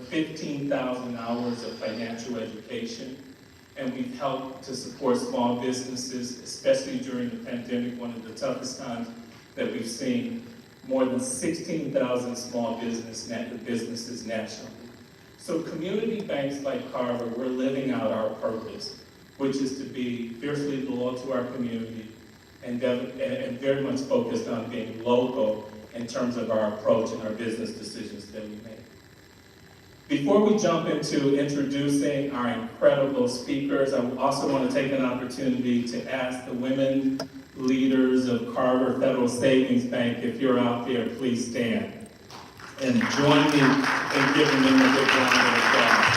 15,000 hours of financial education, and we've helped to support small businesses, especially during the pandemic, one of the toughest times that we've seen. More than 16,000 small businesses nationally. So community banks like Carver, we're living out our purpose, which is to be fiercely loyal to our community and very much focused on being local in terms of our approach and our business decisions that we make. Before we jump into introducing our incredible speakers, I also want to take an opportunity to ask the women leaders of Carver Federal Savings Bank, if you're out there, please stand and join me in giving them a big round of applause.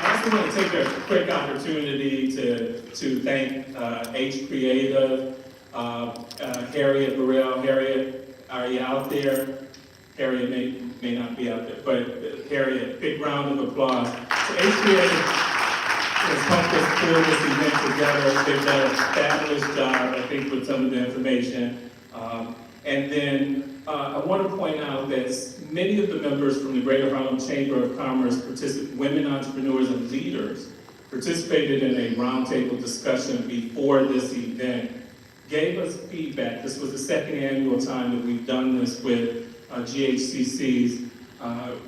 I also want to take a quick opportunity to thank H Creative, Harriet Burrell. Harriet, are you out there? Harriet may not be out there, but Harriet, big round of applause. So H Creative has helped us pull this event together. They've done a fabulous job, I think, with some of the information. And then I want to point out that many of the members from the Greater Harlem Chamber of Commerce, women entrepreneurs and leaders, participated in a roundtable discussion before this event, gave us feedback. This was the second annual time that we've done this with GHCC's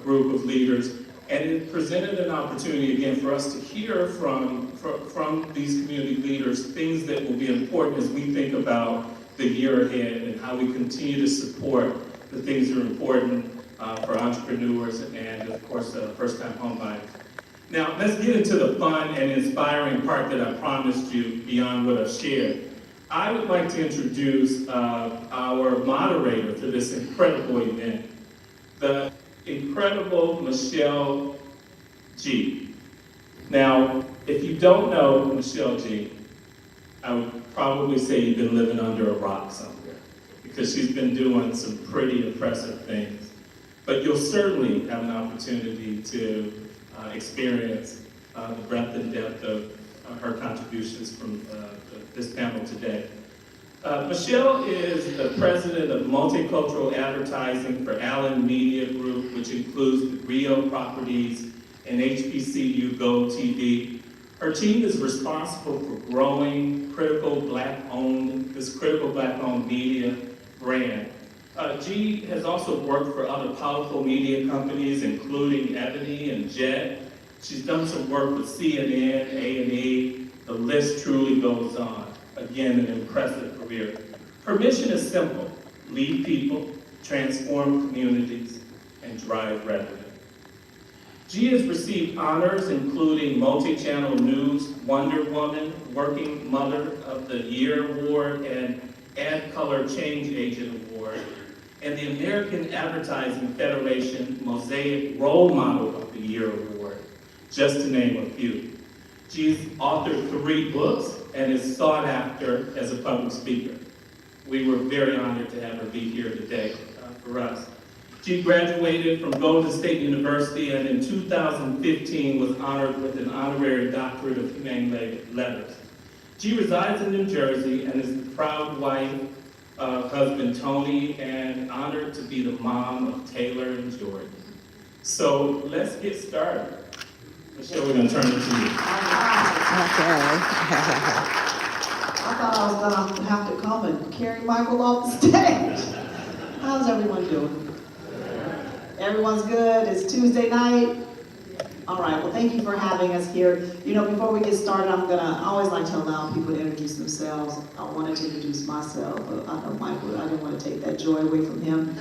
group of leaders, and it presented an opportunity again for us to hear from these community leaders things that will be important as we think about the year ahead and how we continue to support the things that are important for entrepreneurs and, of course, first-time home buyers. Now, let's get into the fun and inspiring part that I promised you beyond what I've shared. I would like to introduce our moderator for this incredible event, the incredible Michelle G. Now, if you don't know Michelle G, I would probably say you've been living under a rock somewhere, because she's been doing some pretty impressive things. But you'll certainly have an opportunity to experience the breadth and depth of her contributions from this panel today. Michelle is the president of multicultural advertising for Allen Media Group, which includes the Rio Properties and HBCU Go TV. Her team is responsible for growing this critical Black-owned media brand. G has also worked for other powerful media companies, including Ebony and Jet. She's done some work with CNN, A&E. The list truly goes on. Again, an impressive career. Her mission is simple: lead people, transform communities, and drive revenue. G has received honors including Multi-Channel News Wonder Woman, Working Mother of the Year Award, and Ad Color Change Agent Award, and the American Advertising Federation Mosaic Role Model of the Year Award, just to name a few. She's authored 3 books and is sought after as a public speaker. We were very honored to have her be here today for us. She graduated from Golden State University and in 2015 was honored with an honorary doctorate of humane letters. She resides in New Jersey and is the proud wife of husband Tony and honored to be the mom of Taylor and Jordan. So let's get started. Michelle, we're going to turn it to you. Okay. I thought I was going to have to come and carry Michael off the stage. How's everyone doing? Everyone's good? It's Tuesday night? All right, well, thank you for having us here. You know, before we get started, I always like to allow people to introduce themselves. I wanted to introduce myself, but I know Michael, I didn't want to take that joy away from him.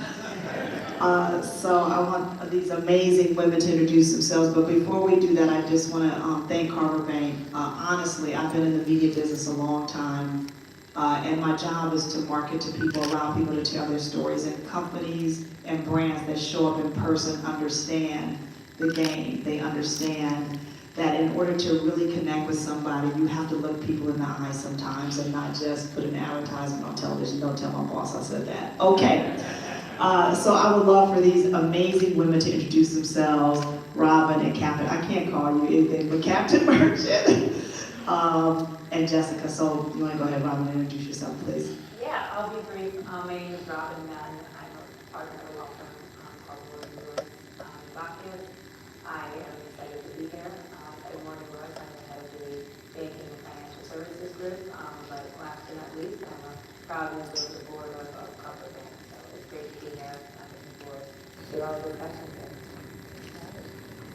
So I want these amazing women to introduce themselves, but before we do that, I just want to thank Carver Bank. Honestly, I've been in the media business a long time, and my job is to market to people, allow people to tell their stories, and companies and brands that show up in person understand the game. They understand that in order to really connect with somebody, you have to look people in the eye sometimes and not just put an advertisement on television. Don't tell my boss I said that. Okay. So I would love for these amazing women to introduce themselves. Robin and Captain, I can't call you anything but Captain Merchant, and Jessica. So you want to go ahead, Robin, and introduce yourself, please? Yeah, Yeah, I'll be brief. My name is Robin Madden. I'm a partner at a law firm called Lewis Bacchus. I am excited to be here. At Morgan Lewis, I'm the head of the banking and financial services group. But last but not least, I'm a proud member of the board of Carver Bank. So it's great to be here. I'm looking forward to all the discussions here.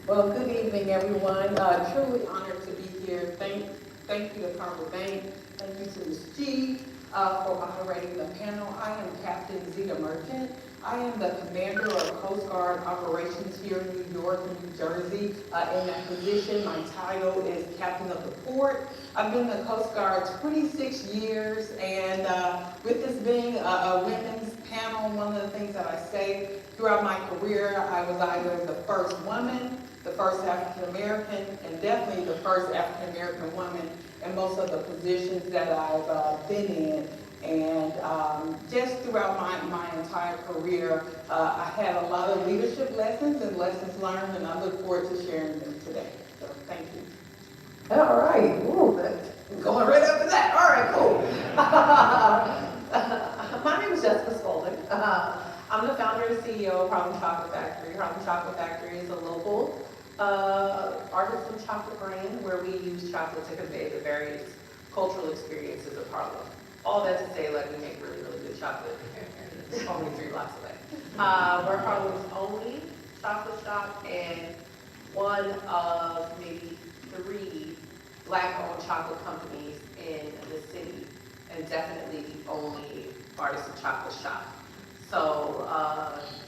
Well, good evening, everyone. Truly honored to be here. Thank you to Carver Bank. Thank you to Ms. G for moderating the panel. I am Captain Zita Merchant. I am the commander of Coast Guard operations here in New York and New Jersey. In that position, my title is Captain of the Port. I've been in the Coast Guard 26 years, and with this being a women's panel, one of the things that I say throughout my career, I was either the first woman, the first African American, and definitely the first African American woman in most of the positions that I've been in. And just throughout my entire career, I had a lot of leadership lessons and lessons learned, and I look forward to sharing them today. So thank you. All right. Ooh, that's going right up to that. All right, cool. My name is Jessica Spaulding. I'm the founder and CEO of Harlem Chocolate Factory. Harlem Chocolate Factory is a local artisan chocolate brand where we use chocolate to convey the various cultural experiences of Harlem. All that to say, like, we make really, really good chocolate. It's only 3 blocks away. We're Harlem's only chocolate shop and one of maybe 3 Black-owned chocolate companies in the city, and definitely the only artisan chocolate shop. So,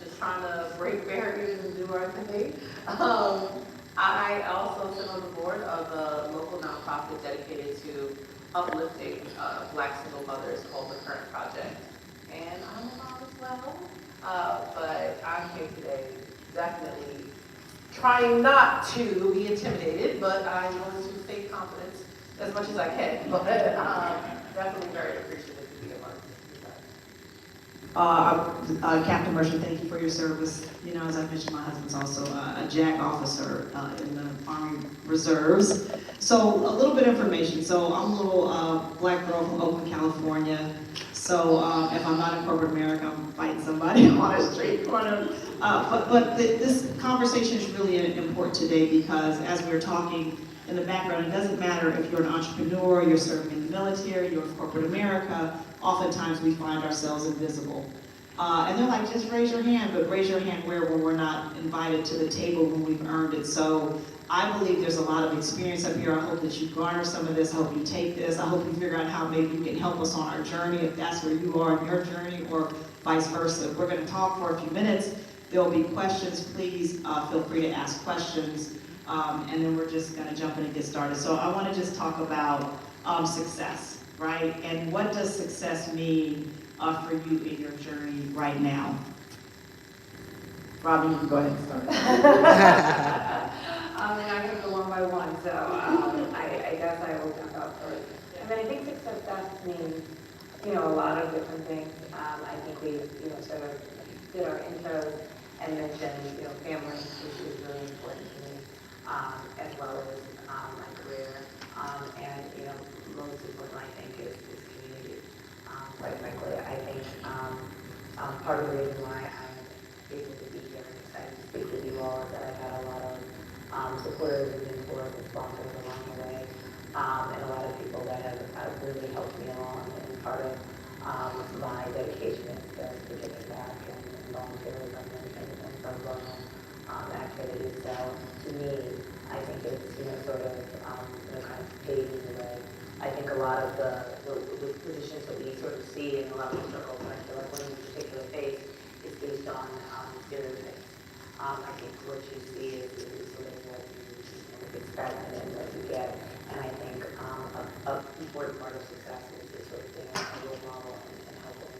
just trying to break barriers and do our thing. I also sit on the board of a local nonprofit dedicated to uplifting Black single mothers called the Current Project. And I'm a mom as well, but I'm here today definitely trying not to be intimidated, but I'm going to stay confident as much as I can. But definitely very appreciative to be a part of this. Captain Merchant, thank you for your service. You know, as I mentioned, my husband's also a JAG officer in the Army Reserves. So a little bit of information. So I'm a little Black girl from Oakland, California. So if I'm not in corporate America, I'm fighting somebody on a street corner. This conversation is really important today because as we were talking in the background, it doesn't matter if you're an entrepreneur, you're serving in the military, you're in corporate America, oftentimes we find ourselves invisible. And they're like, just raise your hand, but raise your hand where we're not invited to the table when we've earned it. So I believe there's a lot of experience up here. I hope that you garner some of this. I hope you take this. I hope you figure out how maybe you can help us on our journey, if that's where you are in your journey, or vice versa. We're going to talk for a few minutes. There will be questions. Please feel free to ask questions. And then we're just going to jump in and get started. So I want to just talk about success, right? And what does success mean for you in your journey right now? Robin, you can go ahead and start. I'm going to go one by one, so I guess I will jump out first. I mean, I think success means, a lot of different things. I think we, sort of did our intros and mentioned, family, which is really important to me, as well as my career, and, most important, I think, is community. Quite frankly, I think part of the reason why I'm able to be here and excited to speak with you all is that I've had a lot of supporters and mentors and sponsors along the way, and a lot of people that have really helped me along, and part of my dedication is to giving back and volunteerism and pro bono activities. So to me, I think it's sort of kind of paving the way. I think a lot of the positions that we sort of see in a lot of circles, and I feel like one particular face is based on stereotypes. I think what you see is sort of what you expect and what you get. And I think an important part of success is sort of being a role model and helping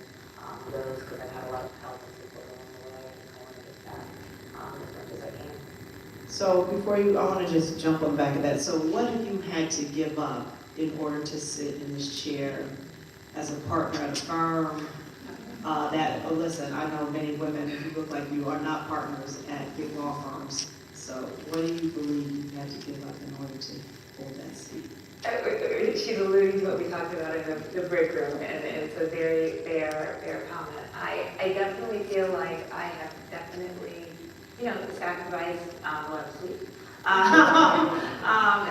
those, because I've had a lot of help and support along the way, and I want to give back as much as I can. So before I want to just jump on back of that. So what have you had to give up in order to sit in this chair as a partner at a firm listen, I know many women who look like you are not partners at big law firms. So what do you believe you had to give up in order to hold that seat? She's alluding to what we talked about in the break room, and it's a very fair comment. I definitely feel like I have definitely, sacrificed a lot of sleep.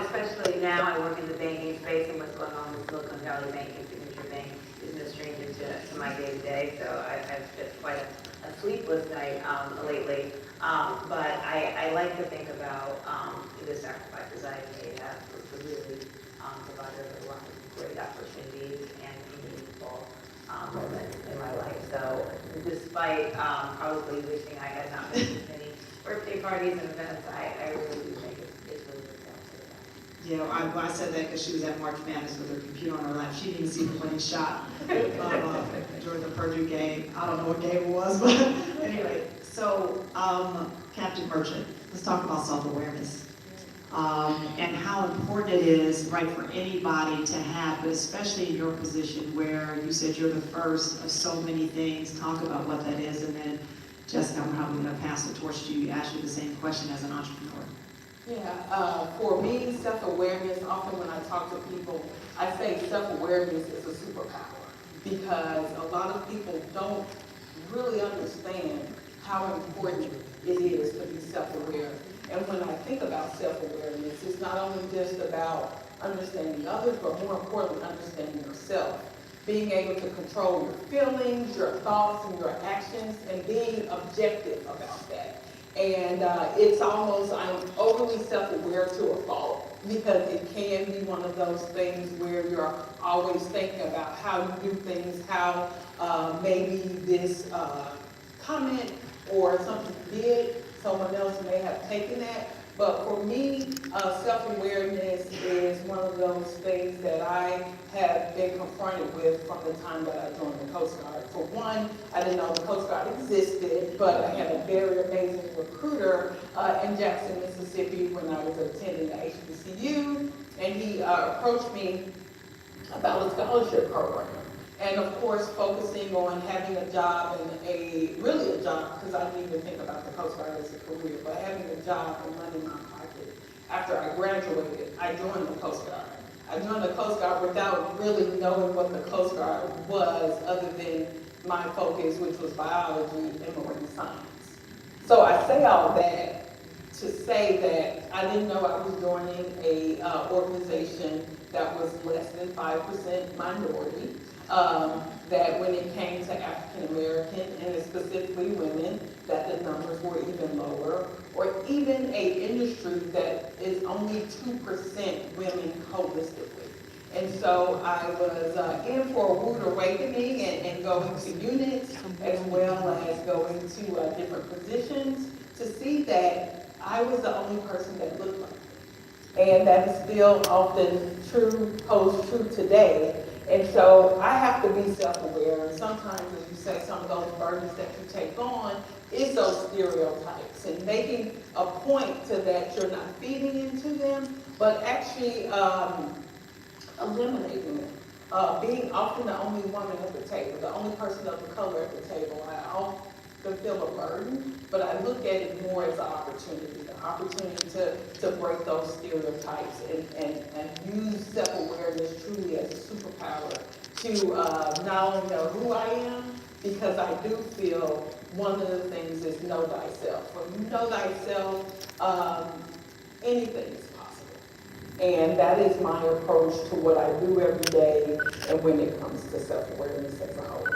Especially now I work in the banking space, and what's going on with Silicon Valley Bank and Signature Bank is no stranger to my day-to-day, so I've had quite a sleepless night lately. But I like to think about the sacrifices I made to really provide a lot of great opportunities and meaningful moments in my life. So despite probably wishing I had not been to as many birthday parties and events, I really do think it's really good to Yeah, I said that because she was at March Madness with her computer on her lap. She didn't even see the winning shot during the Purdue game. I don't know what game it was, but anyway. So, Captain Merchant, let's talk about self-awareness. And how important it is, right, for anybody to have, but especially in your position where you said you're the first of so many things. Talk about what that is, and then Jessica, I'm probably going to pass the torch to you, ask you the same question as an entrepreneur. Yeah, for me, self-awareness, often when I talk to people, I say self-awareness is a superpower because a lot of people don't really understand how important it is to be self-aware. And when I think about self-awareness, it's not only just about understanding others, but more importantly, understanding yourself. Being able to control your feelings, your thoughts, and your actions, and being objective about that. And it's almost, I'm overly self-aware to a fault because it can be one of those things where you're always thinking about how you do things, how maybe this comment or something you did, someone else may have taken that. But for me, self-awareness is one of those things that I have been confronted with from the time that I joined the Coast Guard. For one, I didn't know the Coast Guard existed, but I had a very amazing recruiter in Jackson, Mississippi when I was attending the HBCU, and he approached me about a scholarship program. And of course, focusing on having a job and really a job, because I didn't even think about the Coast Guard as a career, but having a job and money in my pocket. After I graduated, I joined the Coast Guard. I joined the Coast Guard without really knowing what the Coast Guard was, other than my focus, which was biology and marine science. So I say all that to say that I didn't know I was joining a organization that was less than 5% minority. That when it came to African American and specifically women, that the numbers were even lower, or even an industry that is only 2% women holistically. And so I was in for a rude awakening and going to units as well as going to different positions to see that I was the only person that looked like me. And that is still often true, holds true today. And so I have to be self-aware, and sometimes, as you say, some of those burdens that you take on is those stereotypes, and making a point to that you're not feeding into them, but actually eliminating them. Being often the only woman at the table, the only person of the color at the table, I often feel a burden, but I look at it more as an opportunity, to break those stereotypes and use self-awareness truly as a superpower to not only know who I am, because I do feel one of the things is know thyself. When you know thyself, anything is possible. And that is my approach to what I do every day and when it comes to self-awareness as a whole.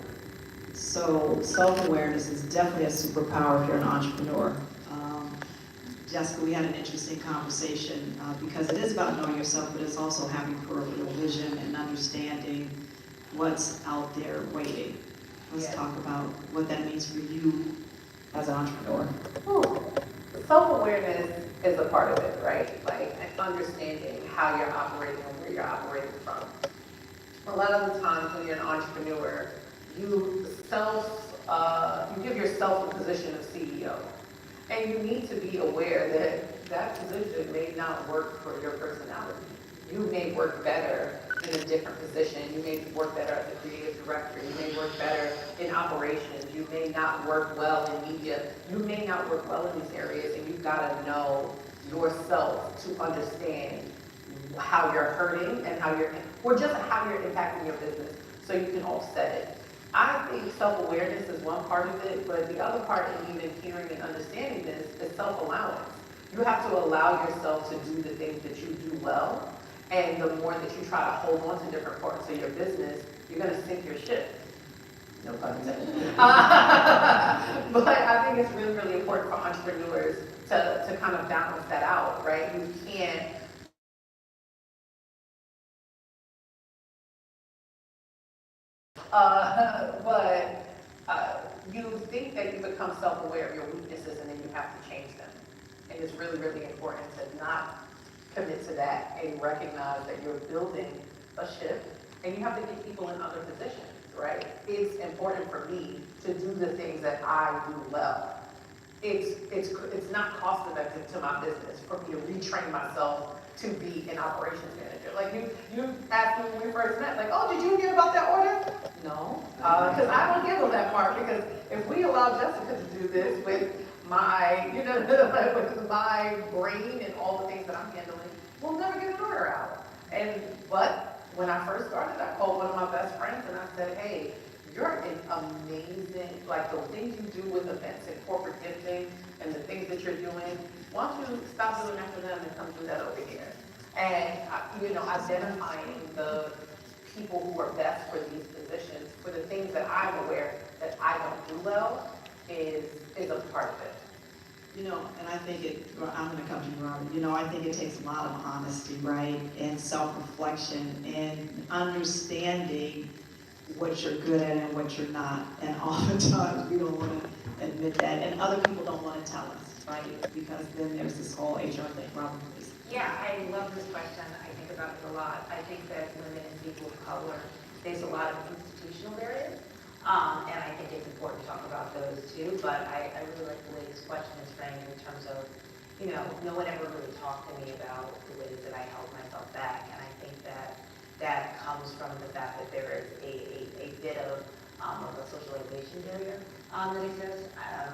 So self-awareness is definitely a superpower if you're an entrepreneur. Jessica, we had an interesting conversation because it is about knowing yourself, but it's also having peripheral vision and understanding what's out there waiting. Let's talk about what that means for you as an entrepreneur. Self-awareness is a part of it, right? Like understanding how you're operating and where you're operating from. A lot of the times when you're an entrepreneur, you give yourself a position of CEO. And you need to be aware that that position may not work for your personality. You may work better in a different position. You may work better as a creative director. You may work better in operations. You may not work well in media. You may not work well in these areas, and you've got to know yourself to understand how you're hurting and or just how you're impacting your business so you can offset it. I think self-awareness is one part of it, but the other part in even hearing and understanding this is self-allowance. You have to allow yourself to do the things that you do well, and the more that you try to hold on to different parts of your business, you're gonna sink your ship. No pun intended. But I think it's really, really important for entrepreneurs to kind of balance that out, right? You can't you think that you become self-aware of your weaknesses and then you have to change them. And it's really, really important to not commit to that and recognize that you're building a ship and you have to get people in other positions, right? It's important for me to do the things that I do well. It's not cost effective to my business for me to retrain myself to be an operations manager. Like you asked me when we first met, like, oh, did you hear about that order? No, because I don't give them that part, because if we allow Jessica to do this with my, with my brain and all the things that I'm handling, we'll never get an order out. But when I first started, I called one of my best friends and I said, hey, you're an amazing, like the things you do with events and corporate gifting and the things that you're doing, why don't you stop doing that for them and come do that over here? And, identifying the people who are best for these positions, for the things that I'm aware that I don't do well, is a part of it. And I think I'm going to come to you, Robert. I think it takes a lot of honesty, right? And self-reflection and understanding what you're good at and what you're not. And oftentimes we don't want to admit that. And other people don't want to tell us, right? Because then there's this whole HR thing. Robert, please. Yeah, I love this question. I think about it a lot. I think that women and people of color, there's a lot of institutional barriers. And I think it's important to talk about those too, but I really like the way this question is framed in terms of, no one ever really talked to me about the ways that I held myself back, and I think that comes from the fact that there is a bit of a socialization barrier that exists.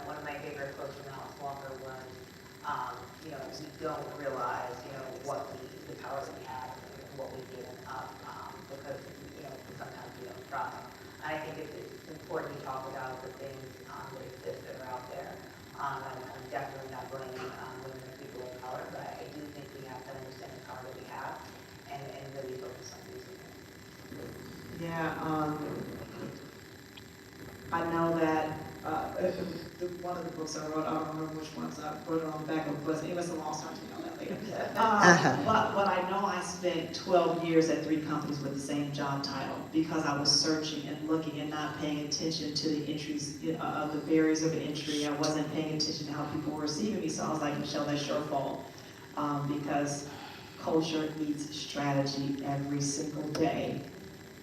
One of my favorite quotes from Alice Walker was, we don't realize, what the power that we have and what we've given up, because, sometimes we don't try. I think it's important to talk about the things that exist that are out there. I'm definitely not blaming women and people of color, but I do think we have to understand the power that we have and really focus on using it. Yeah, I know that one of the books I wrote, I don't remember which ones I wrote it on the back of the bus. It was a long time to know that later. But I know I spent 12 years at 3 companies with the same job title because I was searching and looking and not paying attention to the entries, of the barriers of entry. I wasn't paying attention to how people were receiving me. So I was like, Michelle, that's your fault. Because culture needs strategy every single day.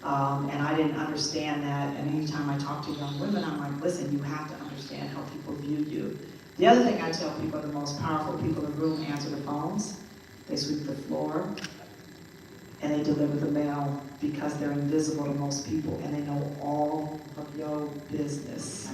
And I didn't understand that, and anytime I talk to young women, I'm like, listen, you have to understand how people view you. The other thing I tell people, the most powerful people in the room answer the phones, they sweep the floor, and they deliver the mail because they're invisible to most people, and they know all of your business.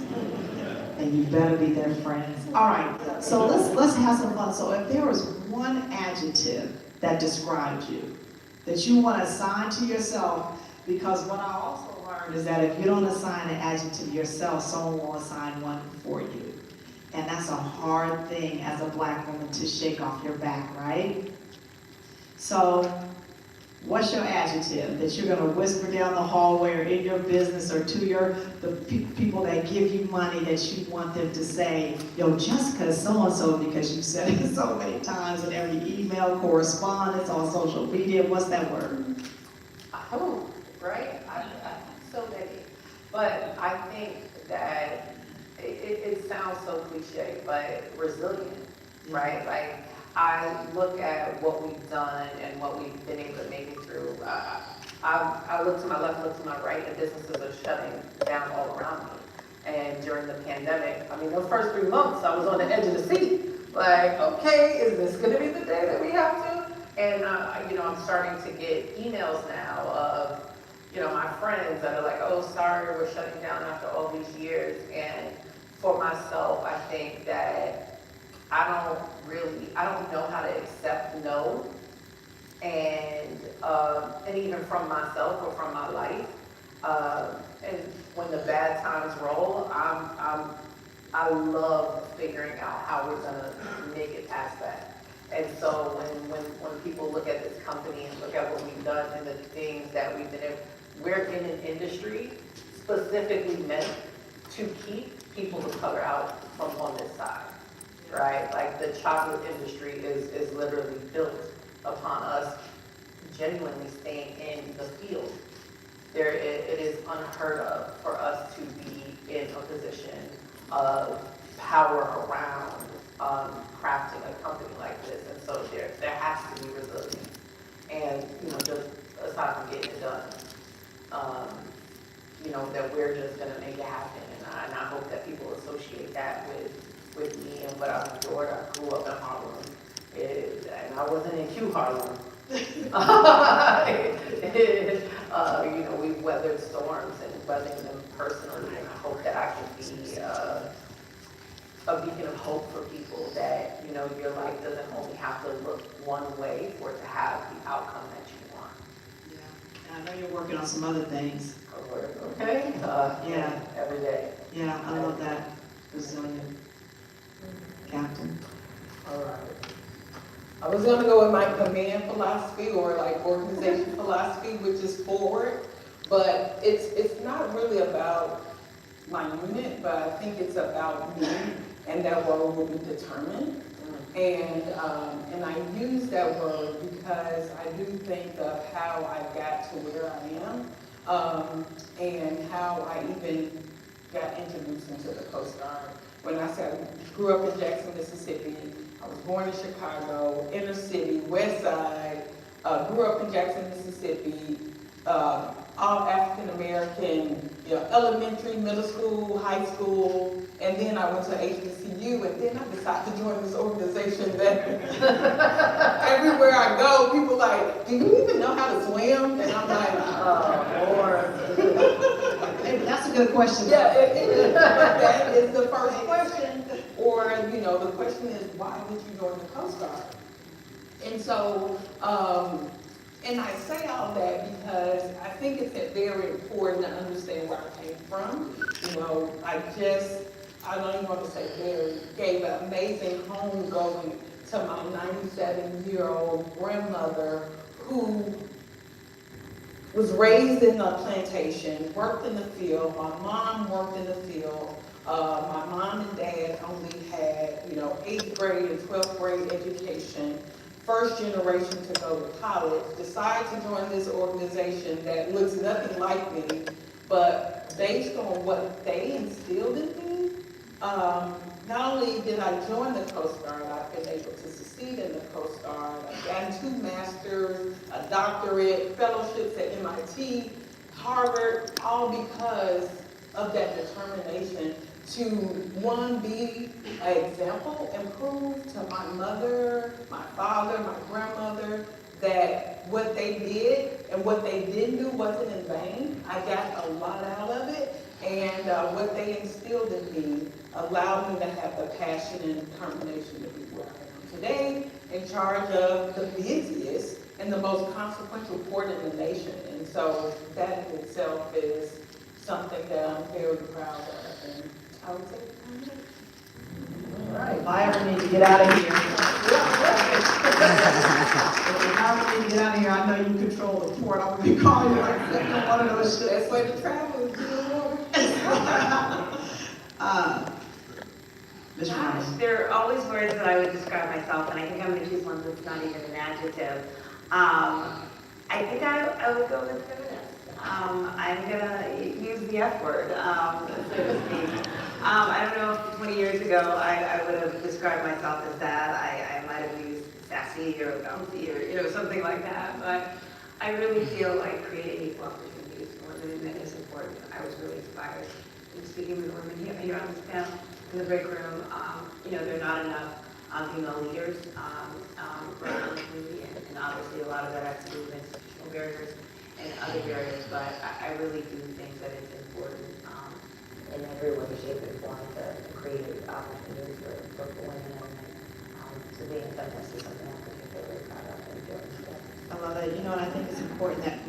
And you better be their friends. All right, so let's have some fun. So if there was one adjective that describes you, that you want to assign to yourself, because what I also learned is that if you don't assign an adjective yourself, someone will assign one for you. And that's a hard thing as a Black woman to shake off your back, right? So, what's your adjective that you're going to whisper down the hallway or in your business or to the people that give you money that you want them to say, yo, Jessica is so-and-so, because you said it so many times in every email, correspondence, on social media. What's that word? Oh, right? So many. But I think that it sounds so cliche, but resilient, right? Like, I look at what we've done and what we've been able to make it through. I look to my left, look to my right, and businesses are shutting down all around me. And during the pandemic, those first 3 months, I was on the edge of the seat. Like, okay, is this going to be the day that we have to? And, I'm starting to get emails now of, my friends that are like, oh, sorry, we're shutting down after all these years. And for myself, I think that I don't know how to accept no. And and even from myself or from my life. And when the bad times roll, I love figuring out how we're gonna make it past that. And so when people look at this company and look at what we've done and the things that we've been in, we're in an industry specifically meant to keep people of color out from on this side, right? Like the chocolate industry is literally built upon us genuinely staying in the field. It is unheard of for us to be in a position of power around crafting a company like this, and so there has to be resilience. And just aside from getting it done, that we're just gonna make it happen, and I hope that people associate that with me and what I've endured. I grew up in Harlem, and I wasn't in Q Harlem. We've weathered storms and weathered them personally, and I hope that I can be a beacon of hope for people that, your life doesn't only have to look one way for it to have the outcome that you want. Yeah, and I know you're working on some other things. Okay? Yeah. Every day. Yeah, I love that. Resilient. Captain. All right. I was gonna go with my command philosophy or like organization philosophy, which is forward, but it's not really about my unit, but I think it's about me, and that word will be determined. And I use that word because I do think of how I got to where I am, and how I even got introduced into the Coast Guard. When I said I grew up in Jackson, Mississippi, I was born in Chicago, inner city, west side, grew up in Jackson, Mississippi, all African American, elementary, middle school, high school, and then I went to HBCU, and then I decided to join this organization that everywhere I go, people like, do you even know how to swim? And I'm like, oh, Lord. Hey, that's a good question. Yeah, that is the first question. Or, the question is, why did you join the Coast Guard? And so, and I say all that because I think it's very important to understand where I came from. I don't even want to say very, gave an amazing home going to my 97-year-old grandmother who was raised in a plantation, worked in the field. My mom worked in the field. My mom and dad only had, 8th grade and 12th grade education. First generation to go to college, decided to join this organization that looks nothing like me, but based on what they instilled in me, not only did I join the Coast Guard, I've been able to succeed in the Coast Guard. I've gotten 2 masters, a doctorate, fellowships at MIT, Harvard, all because of that determination to, one, be an example and prove to my mother, my father, my grandmother, that what they did and what they didn't do wasn't in vain. I got a lot out of it, and what they instilled in me allowed me to have the passion and determination to be where I am today, in charge of the busiest and the most consequential port in the nation. And so that in itself is something that I'm very proud of, and I would say, All right, if I ever need to get out of here. If I ever need to get out of here, I know you control the port. I'm gonna be calling you like one of those ships. that's where the travel is, Ms. Gosh, Ryan. there are always words that I would describe myself, and I think I'm going to choose one that's not even an adjective. I think I would go with feminist. I'm going to use the F word, so to speak. I don't know if 20 years ago I would have described myself as that. I might have used sassy or bouncy or something like that, but I really feel like creating equal opportunities for women and men is important. I was really inspired in speaking with women here on this panel. In the break room, there are not enough female leaders around the community, and obviously a lot of that has to do with institutional barriers and other barriers, but I really do think that it's important in every way, shape, and form to create opportunities for women and men. So being a feminist is something I'm particularly proud of and doing. I love that. And I think it's important that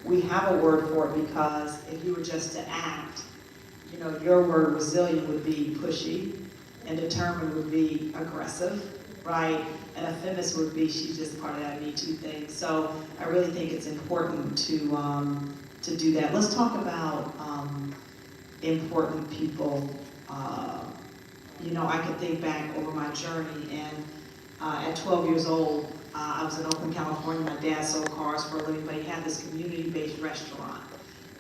we have a word for it, because if you were just to act, your word resilient would be pushy, and determined would be aggressive, right? And a feminist would be, she's just part of that Me Too thing. So I really think it's important to do that. Let's talk about important people. I could think back over my journey, and at 12 years old, I was in Oakland, California. My dad sold cars for a living, but he had this community-based restaurant.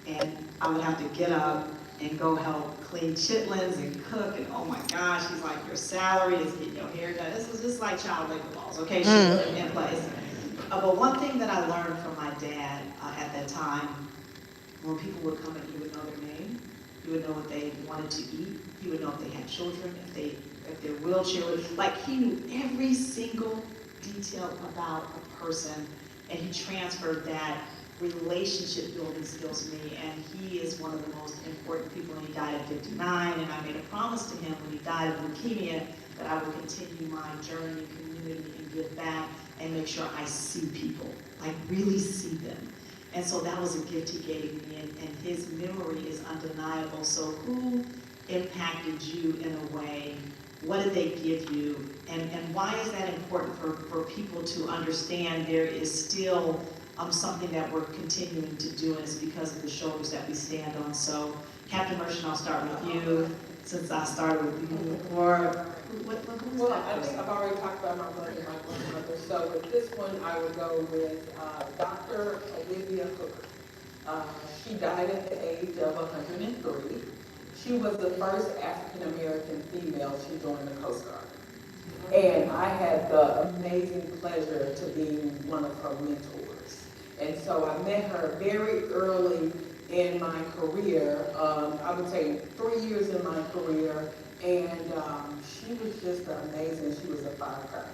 And I would have to get up and go help clean chitlins and cook, and oh my gosh, he's like, your salary is getting your hair done. This is just like child labor laws, okay, in place. But one thing that I learned from my dad at that time, when people would come and he would know their name, he would know what they wanted to eat, he would know if they had children, if their wheelchair was, like, he knew every single detail about a person, and he transferred that relationship building skills to me, and he is one of the most important people, and he died at 59, and I made a promise to him when he died of leukemia that I would continue my journey in community and give back and make sure I see people, like really see them. And so that was a gift he gave me, and his memory is undeniable. So who impacted you in a way? What did they give you? And why is that important for people to understand there is still something that we're continuing to do, and it's because of the shoulders that we stand on. So Captain Merchant, I'll start with you, since I started with you before. Well, I think I've already talked about my mother and my grandmother, so with this one, I would go with Dr. Olivia Hooker. She died at the age of 103. She was the first African-American female to join the Coast Guard. And I had the amazing pleasure to be one of her mentors. And so I met her very early in my career, I would say 3 years in my career, and she was just amazing. She was a firecracker.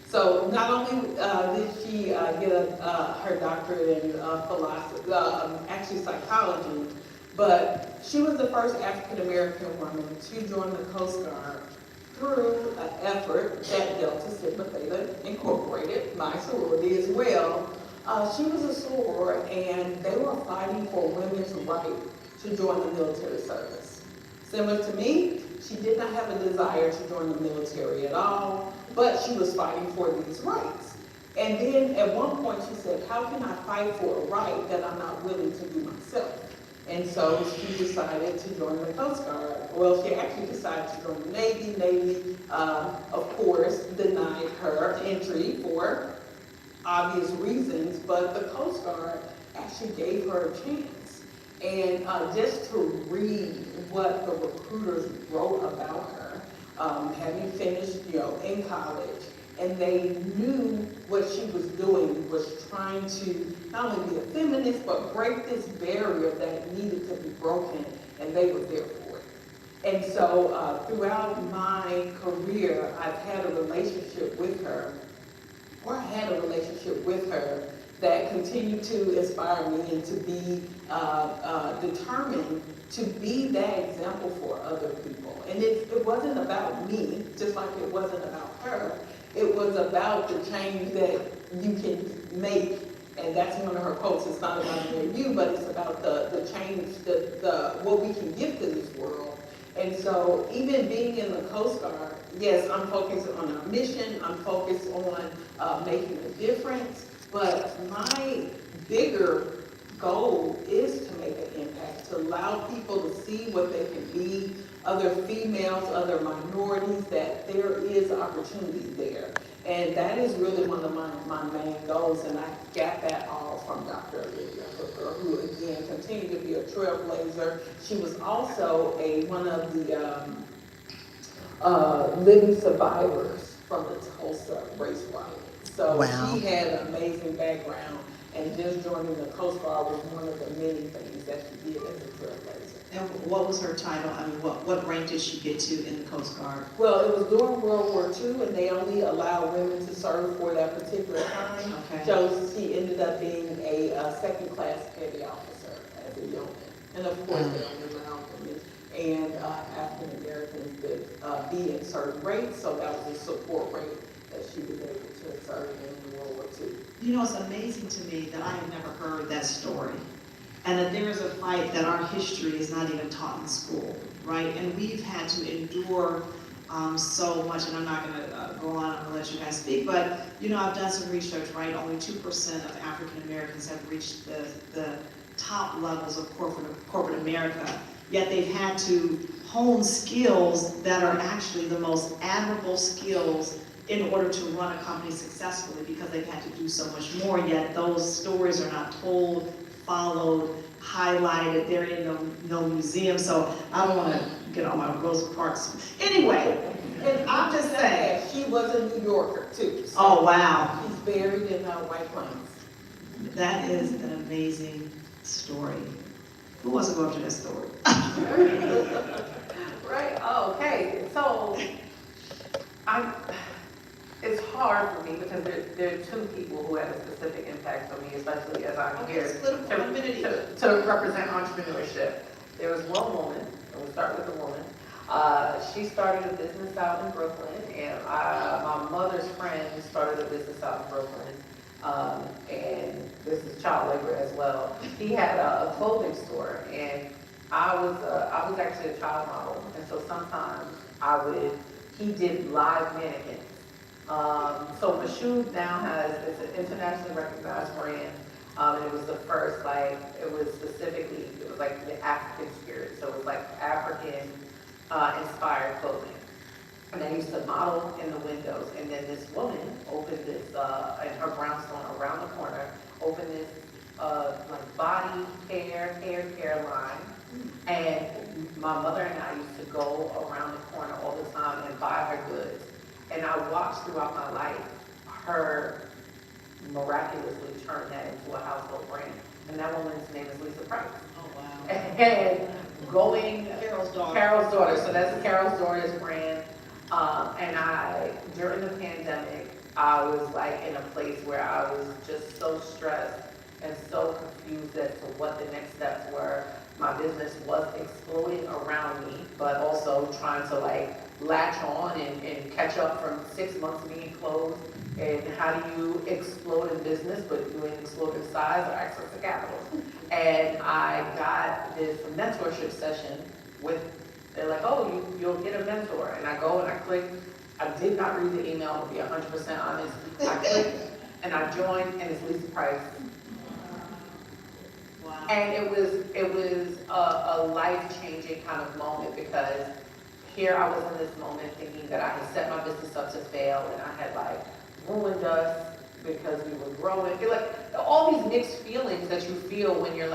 So not only did she get her doctorate in philosophy, actually psychology, but she was the first African-American woman to join the Coast Guard through an effort that Delta Sigma Theta Incorporated, my sorority as well. She was a soror, and they were fighting for women's right to join the military service. Similar to me, she did not have a desire to join the military at all, but she was fighting for these rights. And then at one point she said, how can I fight for a right that I'm not willing to do myself? And so she decided to join the Coast Guard. Well, she actually decided to join the Navy. Navy, of course, denied her entry for obvious reasons, but the Coast Guard actually gave her a chance. And just to read what the recruiters wrote about her, having finished, in college, and they knew what she was doing was trying to not only be a feminist, but break this barrier that needed to be broken, and they were there for it. And so throughout my career, I've had a relationship with her, that continued to inspire me and to be determined to be that example for other people. And it wasn't about me, just like it wasn't about her. It was about the change that you can make, and that's one of her quotes. It's not about me or you, but it's about the change, what we can give to this world. And so even being in the Coast Guard, yes, I'm focused on our mission, I'm focused on making a difference, but my bigger goal is to make an impact, to allow people to see what they can be, other females, other minorities, that there is opportunity there. And that is really one of my main goals, and I got that all from Dr. Olivia Hooker, who again continued to be a trailblazer. She was also one of the living survivors from the Tulsa race riot. So wow. She had an amazing background, and just joining the Coast Guard was one of the many things that she did as a trailblazer. And what was her title? I mean, what rank did she get to in the Coast Guard? Well, it was during World War II, and they only allowed women to serve for that particular time. Okay. So she ended up being a second-class petty officer as a yeoman. And of course, they only allowed women and African Americans to be in certain rates, so that was a support rate that she was able to serve in World War II. You know, it's amazing to me that I have never heard that story. And that there is a fight that our history is not even taught in school, right? And we've had to endure so much, and I'm not gonna go on, I'm gonna let you guys speak, but you know, I've done some research, right? Only 2% of African Americans have reached the top levels of corporate America, yet they've had to hone skills that are actually the most admirable skills in order to run a company successfully, because they've had to do so much more, yet those stories are not told, followed, highlighted, they're in no museum, so I don't wanna get on my Rosa Parks. Anyway, And I'm just saying. she was a New Yorker too. So Oh, wow. she's buried in White Plains. That is an amazing story. Who wants to go up to that story? Right, oh, okay, so, it's hard for me because there are two people who had a specific impact on me, especially as I'm Okay, here split them 1 minute each. to represent entrepreneurship. There was one woman, and we'll start with the woman. She started a business out in Brooklyn, and my mother's friend started a business out in Brooklyn. And this is child labor as well. He had a clothing store, and I was actually a child model, and so sometimes he did live mannequins. So Mashoud now it's an internationally recognized brand, and it was the first, it was like the African spirit, so it was like African inspired clothing. And I used to model in the windows, and then this woman opened this, in her brownstone around the corner, opened this, like body care line. And my mother and I used to go around the corner all the time and buy her goods. And I watched throughout my life her miraculously turn that into a household brand. And that woman's name is Lisa Price. Oh, wow. And going, Carol's Carol's daughter, so that's Carol's daughter's brand. And during the pandemic, I was like in a place where I was just so stressed and so confused as to what the next steps were. My business was exploding around me, but also trying to latch on and catch up from 6 months of being closed. And how do you explode in business, but you ain't explode in size or access to capital? And I got this mentorship session they're like, oh, you'll get a mentor. And I go and I click. I did not read the email, to be 100% honest. I clicked and I joined, and it's Lisa Price. Wow. And it was a life-changing kind of moment, because here I was in this moment thinking that I had set my business up to fail, and I had ruined us because we were growing. All these mixed feelings that you feel when you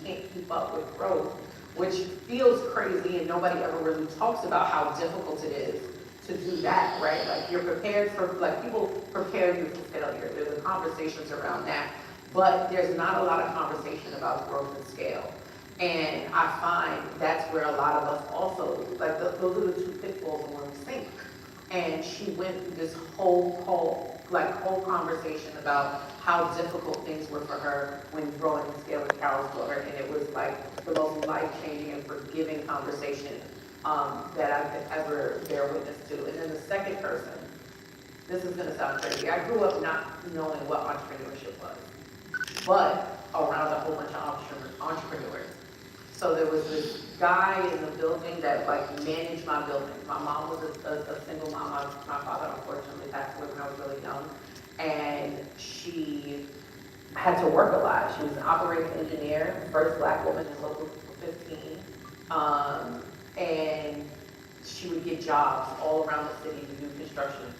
can't keep up with growth, which feels crazy, and nobody ever really talks about how difficult it is to do that, right? You're prepared for, people prepare you for failure. There's conversations around that, but there's not a lot of conversation about growth and scale. And I find that's where a lot of us also, those are the two pitfalls when we sink. And she went through this whole conversation about how difficult things were for her when growing and scaling Carol's daughter, and it was the most life-changing and forgiving conversation that I could ever bear witness to. And then the second person, this is gonna sound crazy. I grew up not knowing what entrepreneurship was, but around a whole bunch of entrepreneurs. So there was this guy in the building that managed my building. My mom was a single mom. My father unfortunately passed away when I was really young. And she had to work a lot. She was an operating engineer, first black woman in local 15. And she would get jobs all around the city to do construction.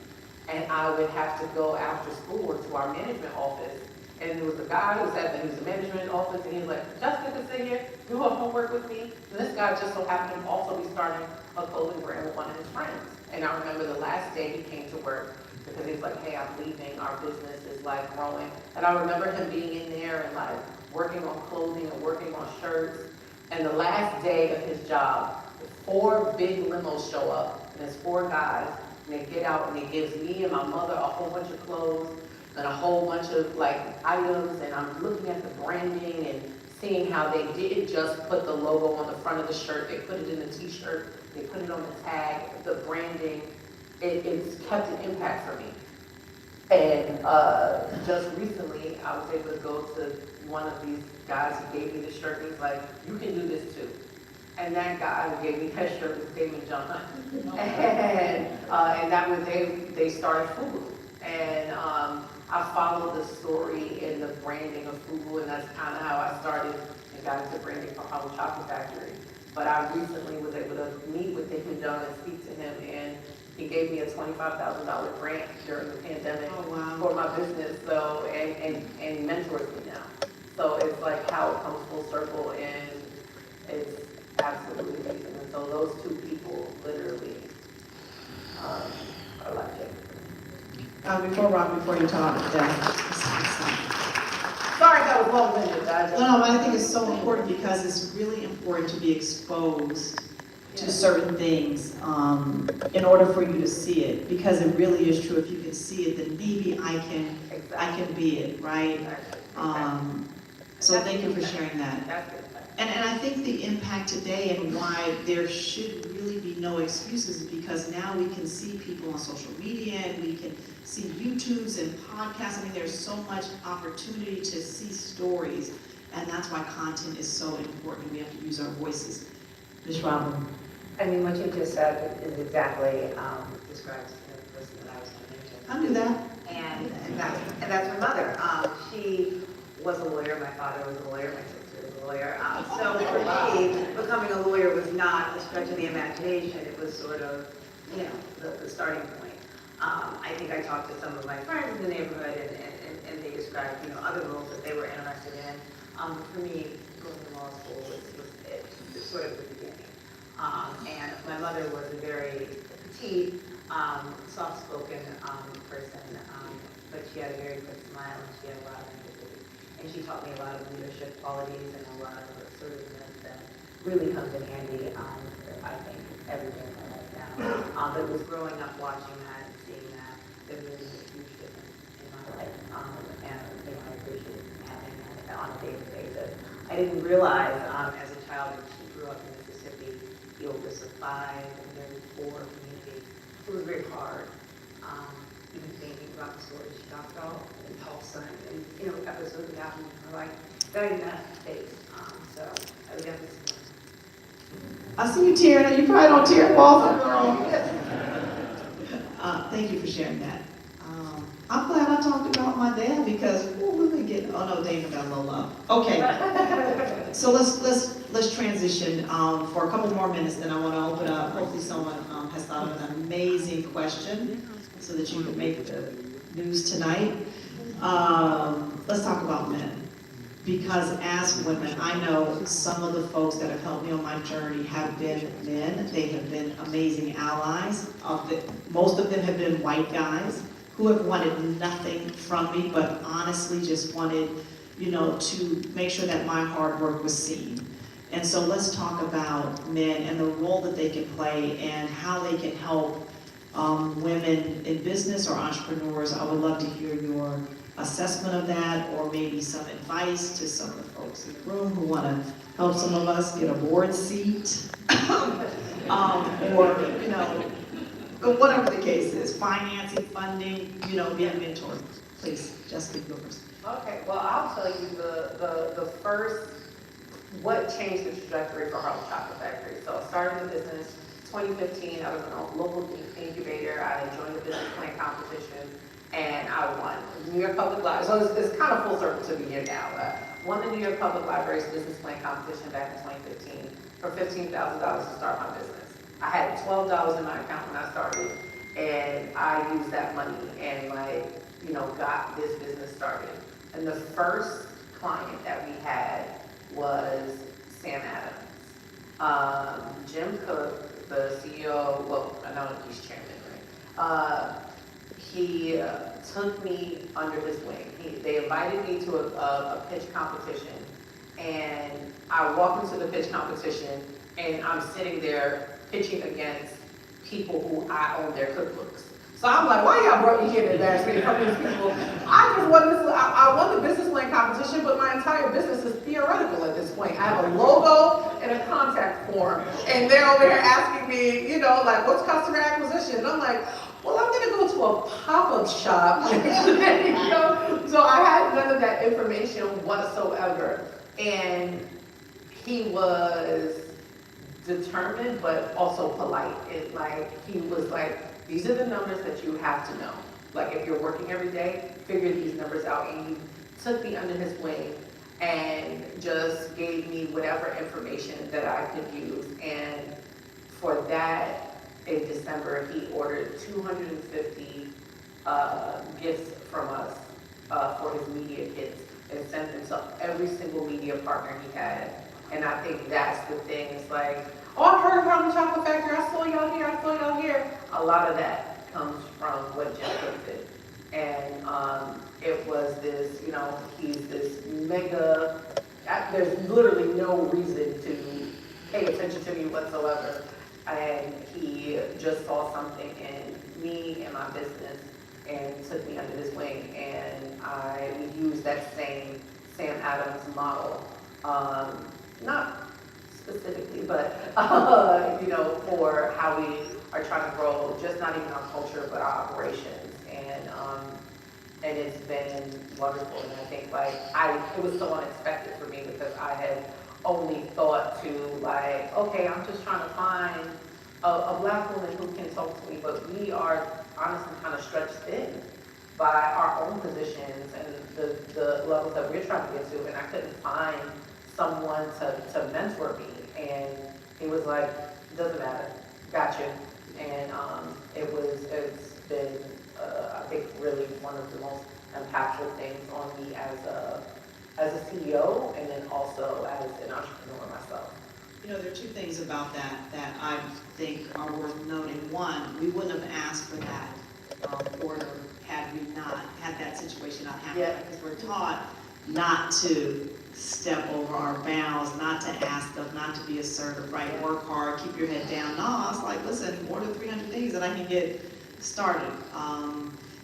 And I would have to go after school to our management office. And there was a guy who was in the management office, and he was like, Jessica can sit here, do her homework with me. And this guy just so happened to also be starting a clothing brand with one of his friends. And I remember the last day he came to work, because he's like, hey, I'm leaving, our business is growing. And I remember him being in there and working on clothing and working on shirts. And the last day of his job, 4 big limos show up, and there's 4 guys, and they get out and he gives me and my mother a whole bunch of clothes and a whole bunch of items, and I'm looking at the branding and seeing how they didn't just put the logo on the front of the shirt, they put it in the t-shirt, they put it on the tag, the branding, it's kept an impact for me. And just recently, I was able to go to one of these guys who gave me the shirt, and he's like, you can do this too. And that guy who gave me that shirt was Damon John Hunt. And that was, they started FUBU. And I followed the story in the branding of FUBU, and that's kind of how I started and got into branding for Harlem Chocolate Factory. But I recently was able to meet with Damon John and speak to him, and he gave me a $25,000 grant during the pandemic for my business, so, and mentors me now. So it's like how it comes full circle, and it's absolutely amazing. And so those two people literally are like it. Before you talk, Sorry that was long-winded. no, I think it's so important because it's really important to be exposed to certain things in order for you to see it, because it really is true. If you can see it, then maybe I can be it, right? So thank you for sharing that. And I think the impact today and why there should really be no excuses is because now we can see people on social media and we can see YouTubes and podcasts. I mean, there's so much opportunity to see stories, and that's why content is so important. We have to use our voices. Ms. Robin. I mean, what you just said is exactly describes the person that I was going to mention. I knew that. And that's my mother. She was a lawyer. My father was a lawyer. My sister was a lawyer. So for me, becoming a lawyer was not a stretch of the imagination. It was sort of, you know, the starting point. I think I talked to some of my friends in the neighborhood, and they described, you know, other roles that they were interested in. For me, going to law school was sort of the beginning. And my mother was a very petite, soft-spoken person, but she had a very quick smile, and she had a lot of empathy. And she taught me a lot of leadership qualities and a lot of assertiveness that really comes in handy, I think, every day of my life now. But it was growing up watching that and seeing that really made a huge difference in my life. And you know, I appreciate having that on a daily basis. I didn't realize as a child that she grew up in Mississippi, the oldest of 5, and very poor community. It was very hard, even thinking about the stories she talked about in Tulsa and, you know, episodes that happened in her life that I didn't have to face. So I would definitely say. I see you tearing, you probably don't tear walls, girl. Thank you for sharing that. I'm glad I talked about my dad because we'll really get. Oh no, Dana got a little love. Okay, so let's transition for a couple more minutes. Then I want to open up. Hopefully, someone has thought of an amazing question so that you can make the news tonight. Let's talk about men. Because as women, I know some of the folks that have helped me on my journey have been men. They have been amazing allies. Most of them have been white guys who have wanted nothing from me, but honestly just wanted, you know, to make sure that my hard work was seen. And so let's talk about men and the role that they can play and how they can help women in business or entrepreneurs. I would love to hear your assessment of that, or maybe some advice to some of the folks in the room who want to help some of us get a board seat, or, you know, whatever the case is, financing, funding, you know, being a mentor. Please, Jessica, go first. Okay, well, I'll tell you the first, what changed the trajectory for Harlem Chocolate Factory. So I started the business 2015. I was in a local incubator. I joined the business plan competition, and I won. New York Public Library, so it's kind of full circle to be here now. Won the New York Public Library's business plan competition back in 2015 for $15,000 to start my business. I had $12 in my account when I started, and I used that money and, like, you know, got this business started. And the first client that we had was Sam Adams. Jim Cook, the CEO, well, I know he's chairman, right? He took me under his wing. They invited me to a pitch competition, and I walked into the pitch competition, and I'm sitting there pitching against people who I own their cookbooks. So I'm like, why y'all brought me here to embarrass me in front of these people? I just won this, I won the business plan competition, but my entire business is theoretical at this point. I have a logo and a contact form, and they're over here asking me, you know, like, what's customer acquisition? And I'm like, well, I'm gonna go to a pop-up shop. So I had none of that information whatsoever. And he was determined, but also polite. He was like, these are the numbers that you have to know. Like, if you're working every day, figure these numbers out. And he took me under his wing and just gave me whatever information that I could use. And for that, in December, he ordered 250 gifts from us for his media kits and sent them to every single media partner he had. And I think that's the thing. It's like, oh, I heard about the Chocolate Factory. I saw y'all here. I saw y'all here. A lot of that comes from what Jim Cook did. And it was this, he's this mega, there's literally no reason to pay attention to me whatsoever. And he just saw something in me and my business and took me under his wing. And I used that same Sam Adams model, not specifically, but, for how we are trying to grow, just not even our culture, but our operations. And it's been wonderful. And I think it was so unexpected for me because I had only thought to okay, I'm just trying to find a Black woman who can talk to me, but we are honestly kind of stretched thin by our own positions and the levels that we're trying to get to. And I couldn't find someone to mentor me. And he was like, doesn't matter, got you. And it's been, I think, really one of the most impactful things on me as a CEO and then also as an entrepreneur myself. There are two things about that I think are worth noting. One, we wouldn't have asked for that order had we not had that situation not happen. Yeah. Because we're taught not to step over our bounds, not to ask stuff, not to be assertive, right? Work hard, keep your head down. No, I was like, listen, order 300 things and I can get started.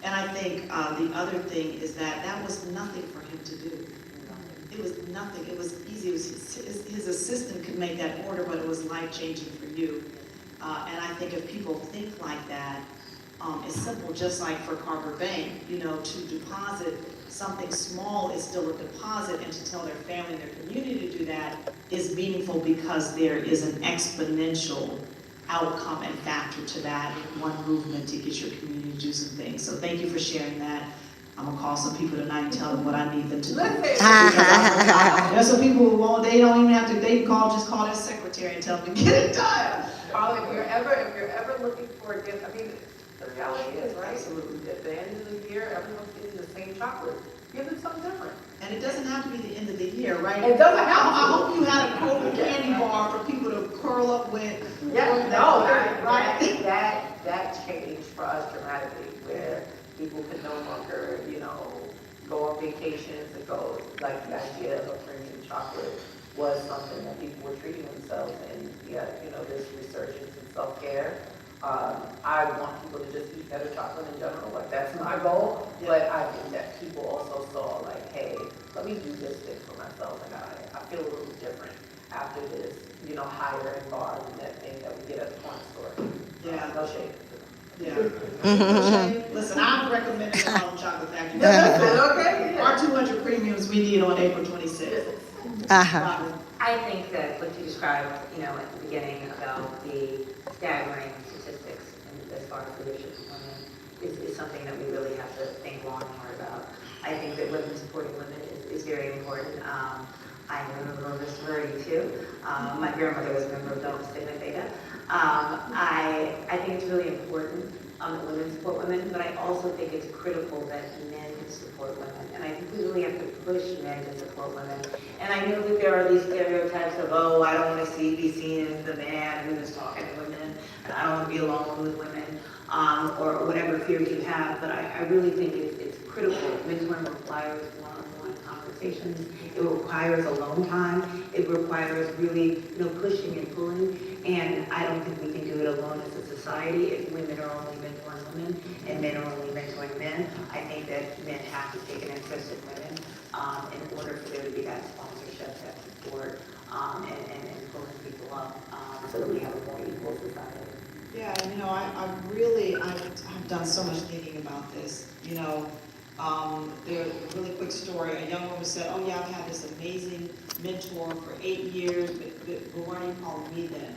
And I think the other thing is that was nothing for him to do. It was nothing. It was easy. It was his assistant could make that order, but it was life-changing for you. And I think if people think like that, it's simple, just like for Carver Bank, to deposit something small is still a deposit, and to tell their family and their community to do that is meaningful because there is an exponential outcome and factor to that one movement to get your community to do some things. So thank you for sharing that. I'm gonna call some people tonight and tell them what I need them to do. There's some people who they don't even have to, just call their secretary and tell them to get it done. Carl, if you're ever looking for a gift, I mean, the reality is, right? Absolutely. At the end of the year, everyone's getting the same chocolate. Give them something different. And it doesn't have to be the end of the year, right? It doesn't have to. I hope you had a cold candy bar for people to curl up with. That changed for us dramatically, where people could no longer, go on vacations and go, the idea of premium chocolate was something that people were treating themselves, and there's resurgence in self-care. I want people to just eat better chocolate in general, that's my goal, but I think that people also saw hey, let me do this thing for myself, and I feel a little different after this, higher end bars and that thing that we get at the corner store. Yeah. No shade. Yeah. Listen, I'm recommending the Harlem Chocolate Factory. Okay. Our 200 premiums we need on April 26th. I think that what you described, at the beginning about the staggering statistics and as far as leadership of women is something that we really have to think long and hard about. I think that women supporting women is very important. I'm a member of a sorority too. My grandmother was a member of Delta Sigma Theta. I think it's really important that women support women, but I also think it's critical that men support women. And I think we really have to push men to support women. And I know that there are these stereotypes of, I don't want to be seen as the man who is talking to women, and I don't want to be alone with women, or whatever fears you have. But I really think it's critical. Mentoring requires one-on-one conversations. It requires alone time. It requires really, pushing and pulling. And I don't think we can do it alone as a society if women are only mentoring women and men are only mentoring men. I think that men have to take an interest in women in order for there to be that sponsorship, that support, and pulling people up so that we have a more equal society. Yeah, I've done so much thinking about this, there, a really quick story, a young woman said, oh yeah, I've had this amazing mentor for 8 years, but why are you calling me then?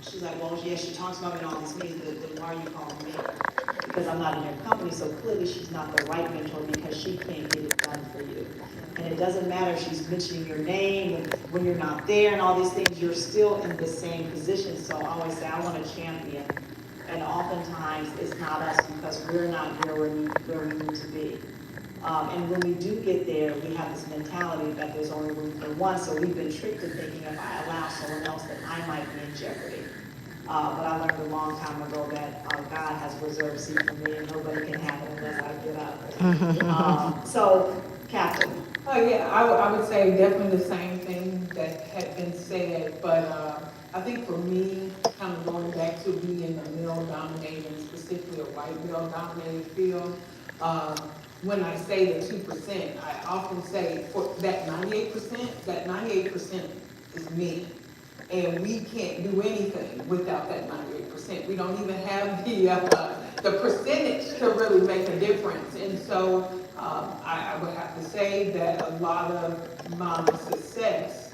She's like, well, yeah, she talks about me in all these meetings, but then why are you calling me? Because I'm not in your company, so clearly she's not the right mentor because she can't get it done for you. And it doesn't matter if she's mentioning your name when you're not there and all these things, you're still in the same position. So I always say, I want a champion. And oftentimes it's not us because we're not where we need to be. And when we do get there, we have this mentality that there's only room for one. So we've been tricked into thinking if I allow someone else, that I might be in jeopardy. But I learned a long time ago that God has reserved seat for me and nobody can have it unless I get up. So, Captain. Oh, yeah, I would say definitely the same thing that had been said, but I think for me, kind of going back to being in a male-dominated, and specifically a white male-dominated field, when I say the 2%, I often say for that 98% is me. And we can't do anything without that 98%. We don't even have the percentage to really make a difference. And so I would have to say that a lot of my success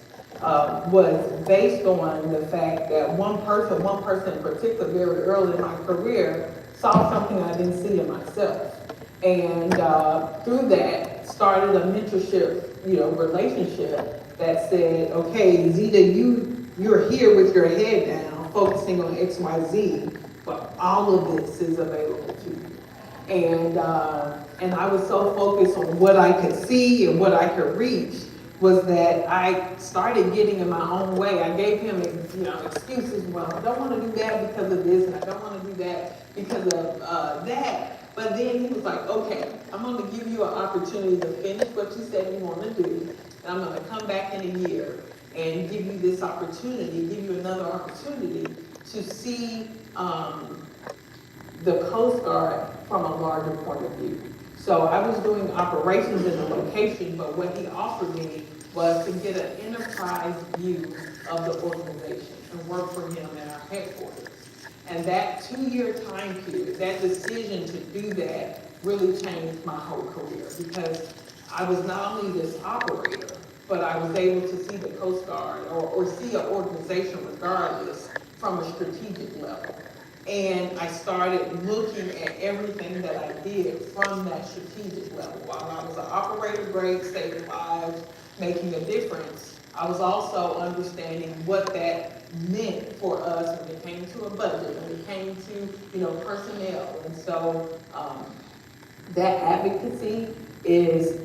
was based on the fact that one person in particular, very early in my career, saw something I didn't see in myself. And through that, started a mentorship, relationship that said, okay, Zita, you're here with your head down, focusing on X, Y, Z, but all of this is available to you. And I was so focused on what I could see and what I could reach was that I started getting in my own way. I gave him, excuses. Well, I don't want to do that because of this, and I don't want to do that because of that. But then he was like, okay, I'm going to give you an opportunity to finish what you said you want to do, and I'm going to come back in a year and give you this opportunity, give you another opportunity to see the Coast Guard from a larger point of view. So I was doing operations in the location, but what he offered me was to get an enterprise view of the organization and work for him at our headquarters. And that 2-year time period, that decision to do that really changed my whole career because I was not only this operator, but I was able to see the Coast Guard or see an organization regardless from a strategic level. And I started looking at everything that I did from that strategic level. While I was an operator, great, saving lives, making a difference, I was also understanding what that meant for us when it came to a budget, when it came to, personnel. And so that advocacy is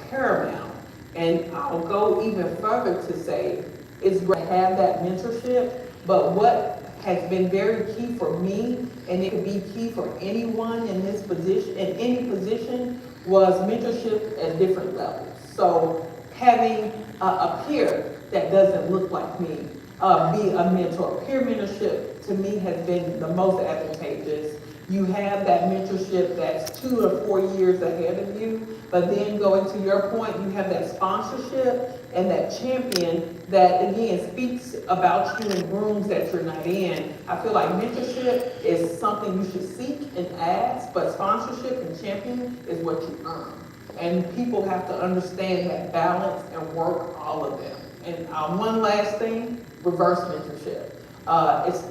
paramount. And I'll go even further to say, it's great to have that mentorship, but what has been very key for me, and it could be key for anyone in this position, in any position, was mentorship at different levels. So having a peer that doesn't look like me, be a mentor. Peer mentorship to me has been the most advantageous. You have that mentorship that's 2 or 4 years ahead of you, but then going to your point, you have that sponsorship and that champion that again speaks about you in rooms that you're not in. I feel like mentorship is something you should seek and ask, but sponsorship and champion is what you earn. And people have to understand that balance and work all of them. And one last thing, reverse mentorship.